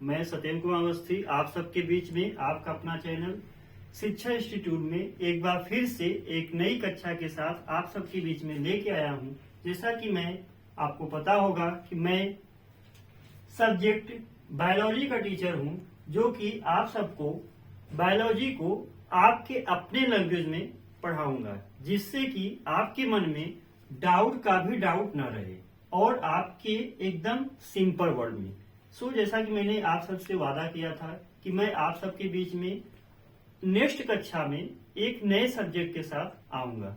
मैं सत्यम कुमार अवस्थी आप सबके बीच में आपका अपना चैनल शिक्षा इंस्टीट्यूट में एक बार फिर से एक नई कक्षा के साथ आप सबके बीच में लेके आया हूं। जैसा कि मैं आपको पता होगा कि मैं सब्जेक्ट बायोलॉजी का टीचर हूं, जो कि आप सबको बायोलॉजी को आपके अपने लैंग्वेज में पढ़ाऊंगा, जिससे कि आपके मन में डाउट का भी डाउट न रहे और आपके एकदम सिंपल वर्ड में। जैसा कि मैंने आप सबसे वादा किया था कि मैं आप सबके बीच में नेक्स्ट कक्षा में एक नए सब्जेक्ट के साथ आऊंगा।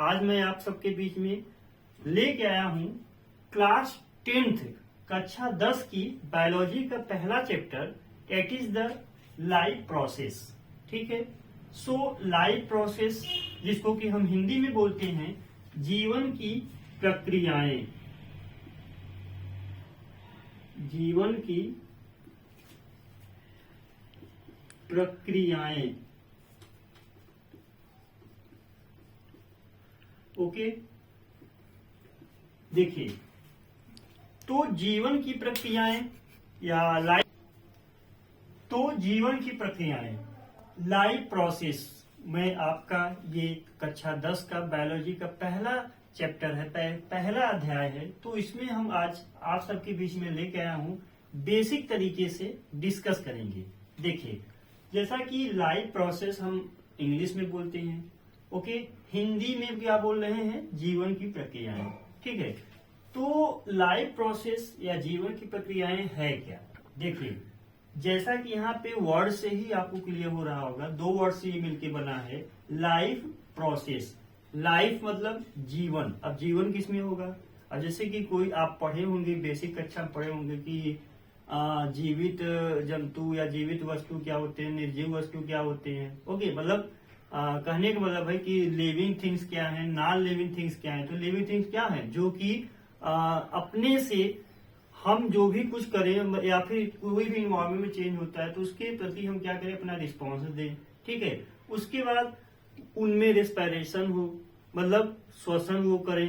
आज मैं आप सबके बीच में लेके आया हूं क्लास 10th कक्षा 10 की बायोलॉजी का पहला chapter, it is the life process. ठीक है, लाइफ प्रोसेस जिसको कि हम हिंदी में बोलते हैं जीवन की प्रक्रियाएं। जीवन की प्रक्रियाएं। ओके, देखिए, तो जीवन की प्रक्रियाएं या लाइफ, तो जीवन की प्रक्रियाएं लाइफ प्रोसेस में आपका ये कक्षा 10 का बायोलॉजी का पहला चैप्टर है, पहला अध्याय है। तो इसमें हम आज आप सबके बीच में लेके आया हूं, बेसिक तरीके से डिस्कस करेंगे। देखिए, जैसा कि लाइफ प्रोसेस हम इंग्लिश में बोलते हैं, ओके, हिंदी में क्या बोल रहे हैं, जीवन की प्रक्रियाएं। ठीक है, तो लाइफ प्रोसेस या जीवन की प्रक्रियाएं है क्या? देखिए, जैसा कि यहाँ पे वर्ड से ही आपको क्लियर हो रहा होगा, दो वर्ड से ये मिलके बना है लाइफ प्रोसेस। लाइफ मतलब जीवन। अब जीवन किसमें होगा? अब जैसे कि कोई आप पढ़े होंगे, बेसिक कक्षा पढ़े होंगे कि जीवित जंतु या जीवित वस्तु क्या होते हैं, निर्जीव वस्तु क्या होते हैं। ओके, मतलब कहने का मतलब है कि लिविंग थिंग्स क्या है, नॉन लिविंग थिंग्स क्या है। तो लिविंग थिंग्स क्या है? जो कि अपने से हम जो भी कुछ करें या फिर कोई भी इन्वायरमेंट में चेंज होता है तो उसके प्रति हम क्या करें, अपना रिस्पॉन्स दें। ठीक है, उसके बाद उनमें रेस्पिरेशन हो, मतलब श्वसन वो करें,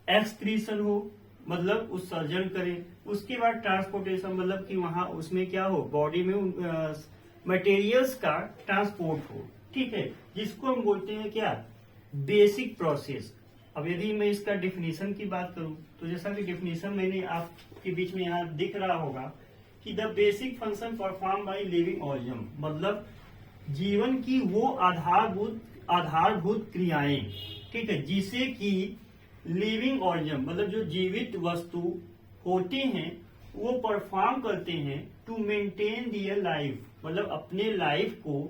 एक्सक्रीशन हो, मतलब उत्सर्जन करें। उसके बाद ट्रांसपोर्टेशन, मतलब कि वहां उसमें क्या हो, बॉडी में मटेरियल्स का ट्रांसपोर्ट हो। ठीक है, जिसको हम बोलते हैं क्या, बेसिक प्रोसेस। अब यदि मैं इसका डेफिनेशन की बात करूं तो जैसा कि डेफिनेशन मैंने आपके बीच में यहाँ दिख रहा होगा कि the basic function perform by living organism, मतलब जीवन की वो आधारभूत क्रियाएं, ठीक है, जिसे कि लिविंग ऑर्गेनिज्म मतलब जो जीवित वस्तु होते हैं वो परफॉर्म करते हैं टू मेंटेन दियर लाइफ, मतलब अपने लाइफ को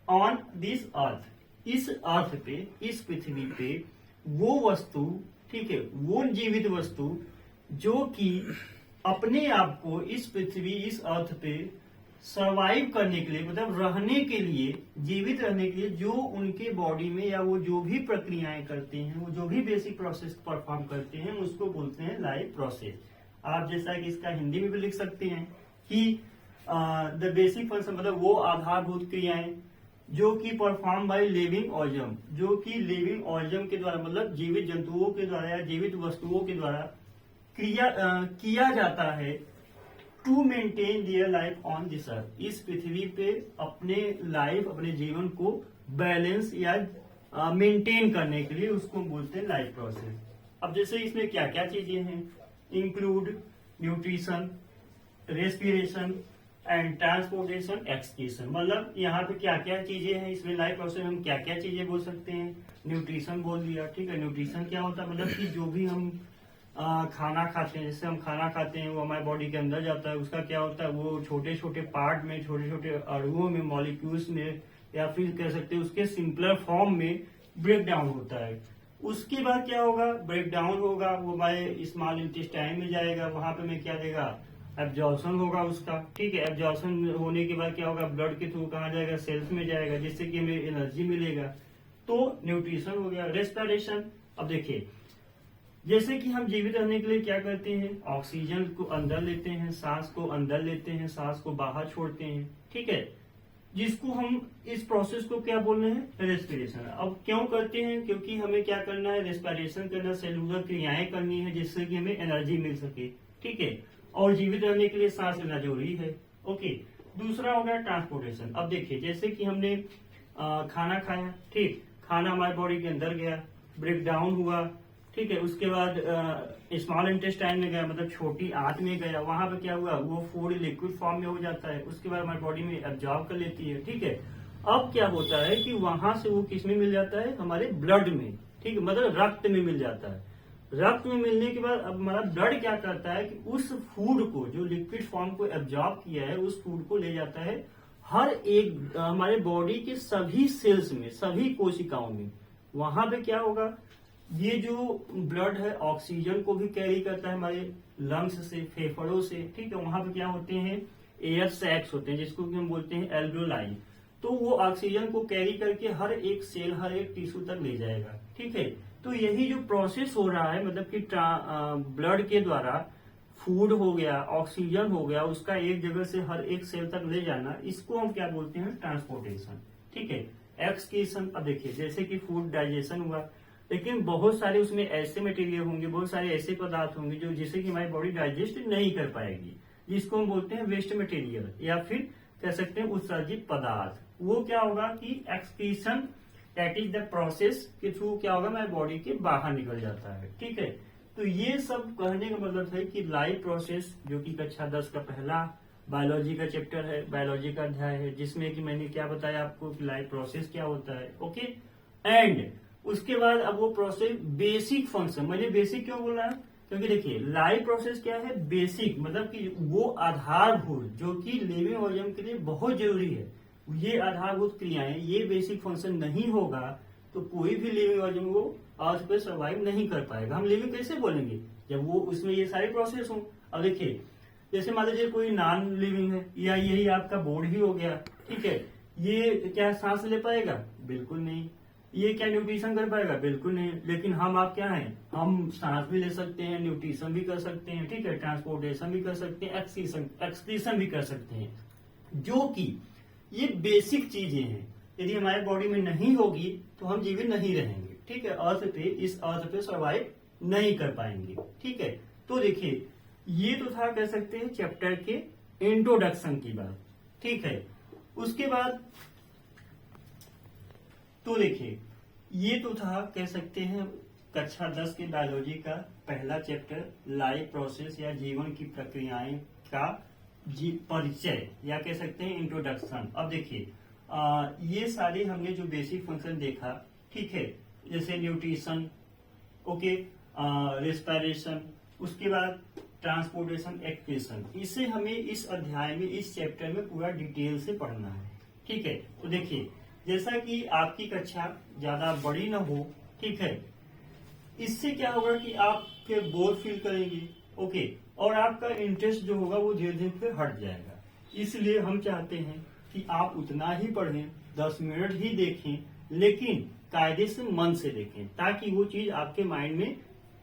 ऑन दिस अर्थ, इस अर्थ पे, इस पृथ्वी पे वो वस्तु, ठीक है, वो जीवित वस्तु जो कि अपने आप को इस पृथ्वी, इस अर्थ पे सरवाइव करने के लिए, मतलब रहने के लिए, जीवित रहने के लिए जो उनके बॉडी में या वो जो भी प्रक्रियाएं करते हैं, वो जो भी बेसिक प्रोसेस परफॉर्म करते हैं, उसको बोलते हैं लाइफ प्रोसेस। आप जैसा कि इसका हिंदी में भी लिख सकते हैं कि द बेसिक फंक्शन मतलब वो आधारभूत क्रियाएं जो कि परफॉर्म बाय लिविंग ऑर्गेनिज्म, जो कि लिविंग ऑर्गेनिज्म के द्वारा, मतलब जीवित जंतुओं के द्वारा या जीवित वस्तुओं के द्वारा किया जाता है to maintain their life on this earth, इस पृथ्वी पे अपने लाइफ, अपने जीवन को बैलेंस या मेंटेन करने के लिए, उसको बोलते हैं लाइफ प्रोसेस। अब जैसे इसमें क्या क्या चीजें हैं, include nutrition, respiration and transportation, excretion, मतलब यहाँ पे क्या क्या चीजें हैं इसमें लाइफ प्रोसेस, हम क्या क्या चीजें बोल सकते हैं। न्यूट्रिशन बोल दिया, ठीक है। न्यूट्रिशन क्या होता है, मतलब कि जो भी हम खाना खाते हैं, जैसे हम खाना खाते हैं वो हमारे बॉडी के अंदर जाता है, उसका क्या होता है, वो छोटे छोटे पार्ट में, छोटे छोटे अणुओं में, मॉलिक्यूल्स में, या फिर कह सकते हैं उसके सिंपलर फॉर्म में ब्रेक डाउन होता है। उसके बाद क्या होगा, ब्रेक डाउन होगा, वो हमारे स्मॉल इंटेस्टाइन में जाएगा, वहां पे मैं क्या देगा, एब्जॉर्प्शन होगा उसका। ठीक है, एब्जॉर्प्शन होने के बाद क्या होगा, ब्लड के थ्रू कहाँ जाएगा, सेल्स में जाएगा, जिससे कि हमें एनर्जी मिलेगा। तो न्यूट्रिशन हो गया। रेस्पिरेशन, अब देखिए, जैसे कि हम जीवित रहने के लिए क्या करते हैं, ऑक्सीजन को अंदर लेते हैं, सांस को अंदर लेते हैं, सांस को बाहर छोड़ते हैं। ठीक है, जिसको हम इस प्रोसेस को क्या बोल रहे हैं, रेस्पिरेशन। अब क्यों करते हैं, क्योंकि हमें क्या करना है, रेस्पिरेशन करना, सेलुलर क्रियाएं करनी है, जिससे कि हमें एनर्जी मिल सके। ठीक है, और जीवित रहने के लिए सांस लेना जरूरी है। ओके, दूसरा हो गया ट्रांसपोर्टेशन। अब देखिए, जैसे कि हमने खाना खाया, ठीक, खाना हमारे बॉडी के अंदर गया, ब्रेक डाउन हुआ, ठीक है, उसके बाद स्मॉल इंटेस्टाइन में गया, मतलब छोटी आंत में गया, वहां पे क्या हुआ, वो फूड लिक्विड फॉर्म में हो जाता है, उसके बाद हमारी बॉडी में एब्जॉर्ब कर लेती है, ठीक है। अब क्या होता है कि वहां से वो किस में मिल जाता है, हमारे ब्लड में, ठीक है, मतलब रक्त में मिल जाता है। रक्त में मिलने के बाद अब हमारा ब्लड क्या करता है कि उस फूड को, जो लिक्विड फॉर्म को एब्जॉर्ब किया है, उस फूड को ले जाता है हर एक हमारे बॉडी के सभी सेल्स में, सभी कोशिकाओं में। वहां पे क्या होगा, ये जो ब्लड है ऑक्सीजन को भी कैरी करता है हमारे लंग्स से, फेफड़ों से, ठीक है। वहां पे क्या होते हैं, एयर सैक्स होते हैं, जिसको कि हम बोलते हैं एल्वेओलाई। तो वो ऑक्सीजन को कैरी करके हर एक सेल, हर एक टिश्यू तक ले जाएगा, ठीक है। तो यही जो प्रोसेस हो रहा है, मतलब कि ब्लड के द्वारा फूड हो गया, ऑक्सीजन हो गया, उसका एक जगह से हर एक सेल तक ले जाना, इसको हम क्या बोलते हैं, ट्रांसपोर्टेशन, ठीक है। एक्सक्रीशन, अब देखिए, जैसे कि फूड डाइजेशन हुआ, लेकिन बहुत सारे उसमें ऐसे मटेरियल होंगे, बहुत सारे ऐसे पदार्थ होंगे जो जिसे कि हमारी बॉडी डाइजेस्ट नहीं कर पाएगी, जिसको हम बोलते हैं वेस्ट मटेरियल, या फिर कह सकते हैं उत्सर्जित पदार्थ। वो क्या होगा कि excretion, that is the process के थ्रू क्या होगा, हमारी बॉडी के बाहर निकल जाता है, ठीक है। तो ये सब कहने का मतलब है कि लाइफ प्रोसेस, जो कि कक्षा 10 का पहला बायोलॉजी का चैप्टर है, बायोलॉजी का अध्याय है, जिसमें कि मैंने क्या बताया आपको कि लाइफ प्रोसेस क्या होता है, ओके। एंड उसके बाद अब वो प्रोसेस बेसिक फंक्शन, मैंने बेसिक क्यों बोला, क्योंकि देखिए लाइफ प्रोसेस क्या है, बेसिक, मतलब कि वो आधारभूत, जो कि लिविंग ऑर्गेनिज्म के लिए बहुत जरूरी है। ये आधारभूत क्रियाएं, ये बेसिक फंक्शन नहीं होगा तो कोई भी लिविंग ऑर्गेनिज्म वो अर्थ पे सर्वाइव नहीं कर पाएगा। हम लिविंग कैसे बोलेंगे, जब वो उसमें ये सारे प्रोसेस हो। अब देखिए, जैसे मान लीजिए कोई नॉन लिविंग है, या यही आपका बोर्ड ही हो गया, ठीक है, ये क्या सांस ले पाएगा, बिल्कुल नहीं। ये क्या न्यूट्रिशन कर पाएगा, बिल्कुल नहीं। लेकिन हम आप क्या हैं, हम सांस भी ले सकते हैं, न्यूट्रिशन भी कर सकते हैं, ठीक है, ट्रांसपोर्टेशन भी कर सकते हैं, एक्सक्रीशन भी कर सकते हैं, जो कि ये बेसिक चीजें हैं। यदि हमारे बॉडी में नहीं होगी तो हम जीवित नहीं रहेंगे, ठीक है, अर्थ पे, इस अर्थ पे सर्वाइव नहीं कर पाएंगे, ठीक है। तो देखिए, ये तो था कह सकते हैं चैप्टर के इंट्रोडक्शन की बात, ठीक है। उसके बाद तो देखिए, ये तो था कह सकते हैं कक्षा 10 के बायोलॉजी का पहला चैप्टर, लाइफ प्रोसेस या जीवन की प्रक्रियाएं का परिचय, या कह सकते हैं इंट्रोडक्शन। अब देखिए, ये सारे हमने जो बेसिक फंक्शन देखा, ठीक है, जैसे न्यूट्रिशन, ओके, रेस्पिरेशन, उसके बाद ट्रांसपोर्टेशन, एक्सक्रीशन, इसे हमें इस अध्याय में, इस चैप्टर में पूरा डिटेल से पढ़ना है, ठीक है। तो देखिए, जैसा कि आपकी कक्षा ज्यादा बड़ी न हो, ठीक है, इससे क्या होगा कि आप फिर बोर फील करेंगे, ओके, और आपका इंटरेस्ट जो होगा वो धीरे धीरे फिर हट जाएगा। इसलिए हम चाहते हैं कि आप उतना ही पढ़ें, 10 मिनट ही देखें, लेकिन कायदे से मन से देखें, ताकि वो चीज आपके माइंड में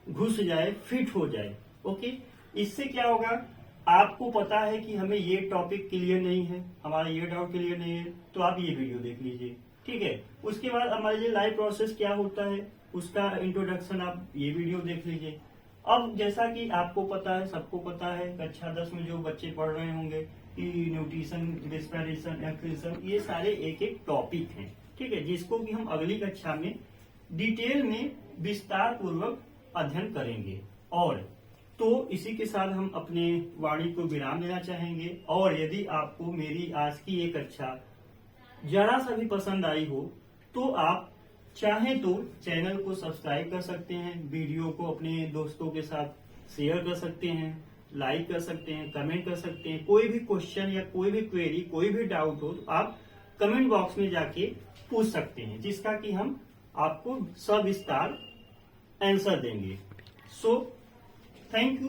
घुस जाए, फिट हो जाए, ओके। इससे क्या होगा, आपको पता है कि हमें ये टॉपिक क्लियर नहीं है, हमारा ये डाउट क्लियर नहीं है, तो आप ये वीडियो देख लीजिए, ठीक है। उसके बाद हमारे लिए लाइफ प्रोसेस क्या होता है, उसका इंट्रोडक्शन आप ये वीडियो देख लीजिए। अब जैसा कि आपको पता है, सबको पता है, कक्षा 10 में जो बच्चे पढ़ रहे होंगे कि न्यूट्रिशन, रेस्पिरेशन, एक्सक्रीशन, ये सारे एक एक टॉपिक हैं, ठीक है, जिसको कि हम अगली कक्षा में डिटेल में विस्तार पूर्वक अध्ययन करेंगे। और तो इसी के साथ हम अपने वाणी को विराम देना चाहेंगे। और यदि आपको मेरी आज की ये कक्षा जरा सा भी पसंद आई हो, तो आप चाहें तो चैनल को सब्सक्राइब कर सकते हैं, वीडियो को अपने दोस्तों के साथ शेयर कर सकते हैं, लाइक कर सकते हैं, कमेंट कर सकते हैं। कोई भी क्वेश्चन या कोई भी क्वेरी, कोई भी डाउट हो तो आप कमेंट बॉक्स में जाके पूछ सकते हैं, जिसका कि हम आपको सविस्तार आंसर देंगे। So thank you.